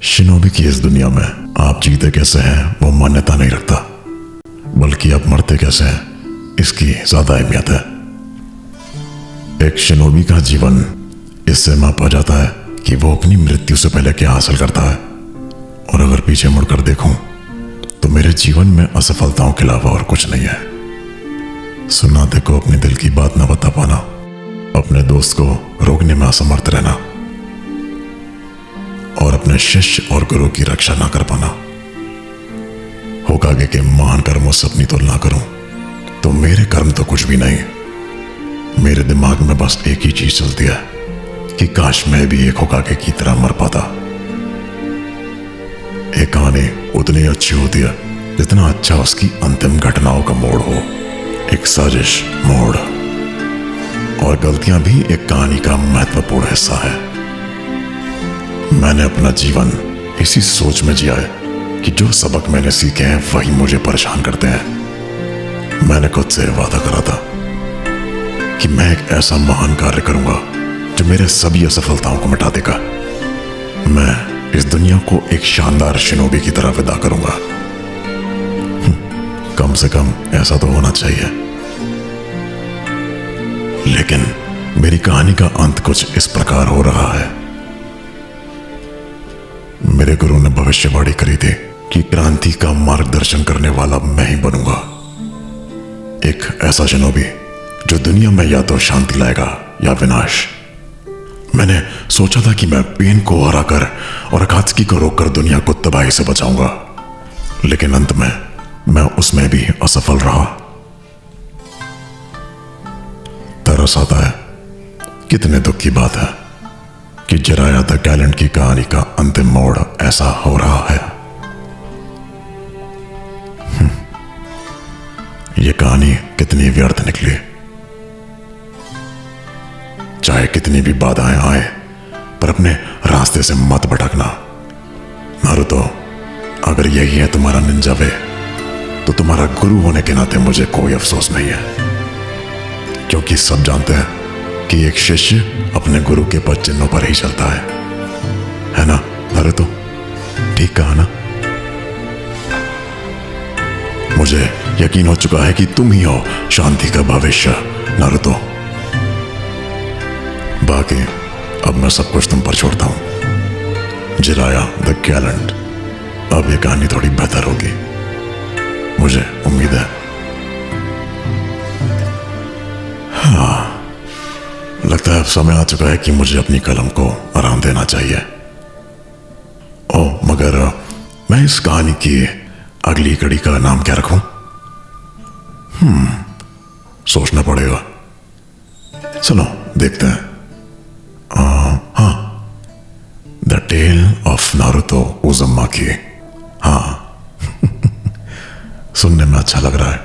Shinobi की इस दुनिया में आप जीते कैसे हैं वो मान्यता नहीं रखता, बल्कि आप मरते कैसे हैं इसकी ज्यादा अहमियत है। एक शिनोबी का जीवन इससे मापा जाता है कि वो अपनी मृत्यु से पहले क्या हासिल करता है। और अगर पीछे मुड़कर देखूं तो मेरे जीवन में असफलताओं के अलावा और कुछ नहीं है। सुनाते को अपने दिल की बात न बता पाना, अपने दोस्त को रोकने में असमर्थ रहना और अपने शिष्य और गुरु की रक्षा ना कर पाना। होकागे के महान कर्मों से अपनी तुलना करूं तो मेरे कर्म तो कुछ भी नहीं। मेरे दिमाग में बस एक ही चीज चलती है कि काश मैं भी एक होकागे की तरह मर पाता। एक कहानी उतनी अच्छी होती है जितना अच्छा उसकी अंतिम घटनाओं का मोड़ हो। एक साजिश, मोड़ और गलतियां भी एक कहानी का महत्वपूर्ण हिस्सा है। मैंने अपना जीवन इसी सोच में जिया है कि जो सबक मैंने सीखे हैं वही मुझे परेशान करते हैं। मैंने खुद से वादा करा था कि मैं एक ऐसा महान कार्य करूंगा जो मेरे सभी असफलताओं को मिटा देगा। मैं इस दुनिया को एक शानदार शिनोबी की तरह विदा करूंगा। कम से कम ऐसा तो होना चाहिए। लेकिन मेरी कहानी का अंत कुछ इस प्रकार हो रहा है। मेरे गुरु ने भविष्यवाणी करी थी कि क्रांति का मार्गदर्शन करने वाला मैं ही बनूंगा। एक ऐसा शिनोबी जो दुनिया में या तो शांति लाएगा या विनाश। मैंने सोचा था कि मैं पेन को हराकर और अकात्सुकी को रोककर दुनिया को तबाही से बचाऊंगा, लेकिन अंत में मैं उसमें भी असफल रहा। तरस आता है, कितने दुख की बात है कि जिराया द गैलेंट की कहानी का अंतिम मोड़ ऐसा हो रहा है। यह कहानी कितनी व्यर्थ निकली। चाहे कितनी भी बाधाएं आए, पर अपने रास्ते से मत भटकना। नारुतो, अगर यही है तुम्हारा निंजा वे, तो तुम्हारा गुरु होने के नाते मुझे कोई अफसोस नहीं है, क्योंकि सब जानते हैं कि एक शिष्य अपने गुरु के पद चिन्हों पर ही चलता है ना नारुतो? ठीक कहा ना? मुझे यकीन हो चुका है कि तुम ही हो शांति का भविष्य नारुतो। बाकी अब मैं सब कुछ तुम पर छोड़ता हूं। जिराया द गैलेंट, अब यह कहानी थोड़ी बेहतर होगी, मुझे उम्मीद है। हाँ, लगता है अब समय आ चुका है कि मुझे अपनी कलम को आराम देना चाहिए। मगर मैं इस कहानी की अगली कड़ी का नाम क्या रखूं? सोचना पड़ेगा। चलो देखते हैं। हाँ, the tell of Naruto Uzumaki. हाँ सुनने में अच्छा लग रहा है।